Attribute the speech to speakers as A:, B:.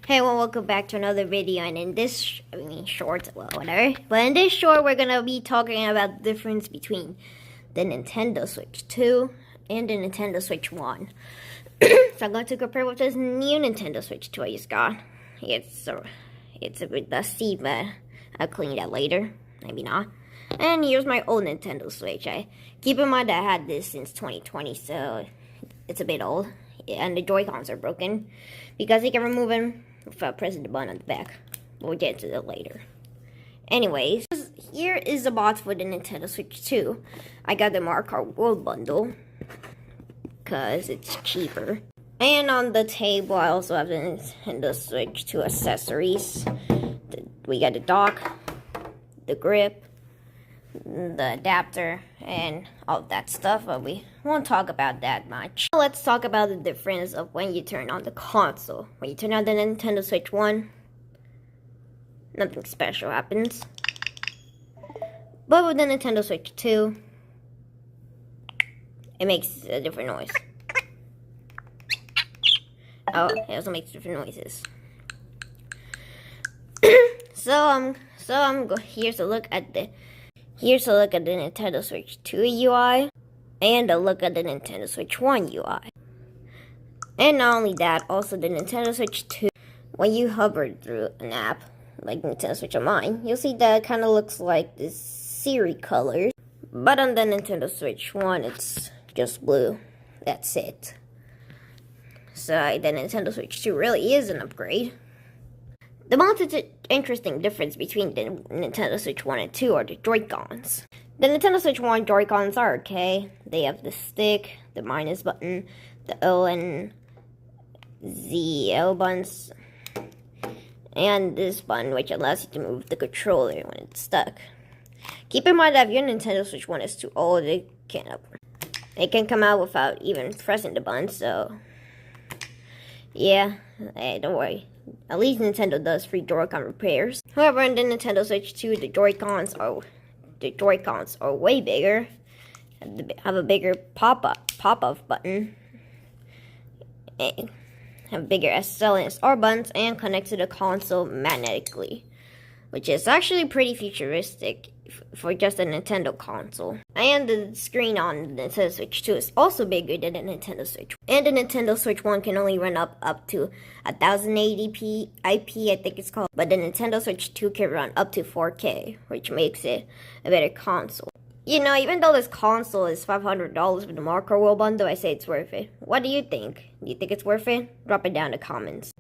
A: Hey, well, welcome back to another video, and in this, short, well, whatever. But in this short, we're gonna be talking about the difference between the Nintendo Switch 2 and the Nintendo Switch 1. So I'm going to compare with this new Nintendo Switch 2 I just got. It's a bit dusty, but I'll clean that later. Maybe not. And here's my old Nintendo Switch. Keep in mind that I had this since 2020, so it's a bit old. And the Joy-Cons are broken because you can remove them without pressing the button on the back. We'll get to that later. Anyways, here is the box for the Nintendo Switch 2. I got the Mario Kart World Bundle because it's cheaper. And on the table, I also have the Nintendo Switch 2 accessories. We got the dock, the grip, the adapter, and all that stuff, but we won't talk about that much. Let's talk about the difference of when you turn on the console. When you turn on the Nintendo Switch 1, nothing special happens. But with the Nintendo Switch 2, it makes a different noise. Oh, it also makes different noises. Here's a look at the Nintendo Switch 2 UI and a look at the Nintendo Switch 1 UI. And not only that, also the Nintendo Switch 2, when you hover through an app like Nintendo Switch on mine, you'll see that it kind of looks like this Siri colors. But on the Nintendo Switch 1, it's just blue. That's it. So the Nintendo Switch 2 really is an upgrade. The most interesting difference between the Nintendo Switch 1 and 2 are the Joy-Cons. The Nintendo Switch 1 Joy-Cons are okay. They have the stick, the minus button, the O and Z L buttons, and this button which allows you to move the controller when it's stuck. Keep in mind that if your Nintendo Switch 1 is too old, it can come out without even pressing the button, so yeah, hey, don't worry. At least Nintendo does free Joy-Con repairs. However, in the Nintendo Switch 2, the Joy-Cons are way bigger. Have a bigger pop-off button. And have bigger SL and SR buttons and connect to the console magnetically, which is actually pretty futuristic for just a Nintendo console. And the screen on the Nintendo Switch 2 is also bigger than the Nintendo Switch 1. And the Nintendo Switch 1 can only run up to 1080p IP, I think it's called. But the Nintendo Switch 2 can run up to 4K, which makes it a better console. You know, even though this console is $500 with the Mario Kart World Bundle, I say it's worth it. What do you think? Do you think it's worth it? Drop it down in the comments.